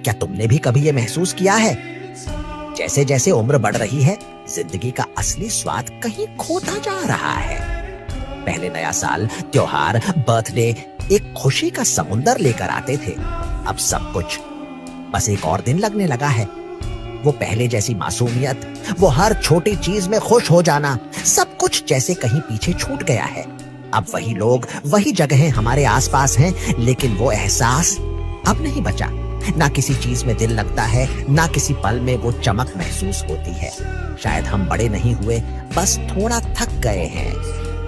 क्या तुमने भी कभी ये महसूस किया है? जैसे जैसे उम्र बढ़ रही है, जिंदगी का असली स्वाद कहीं खोता जा रहा है। पहले नया साल, त्योहार, बर्थडे एक खुशी का समुंदर लेकर आते थे। अब सब कुछ बस एक और दिन लगने लगा है। वो पहले जैसी मासूमियत, वो हर छोटी चीज में खुश हो जाना, सब कुछ जैसे कहीं पीछे छूट गया है। अब वही लोग, वही जगहें हमारे आसपास हैं, लेकिन वो एहसास अब नहीं बचा। ना किसी चीज में दिल लगता है, ना किसी पल में वो चमक महसूस होती है। शायद हम बड़े नहीं हुए, बस थोड़ा थक गए हैं।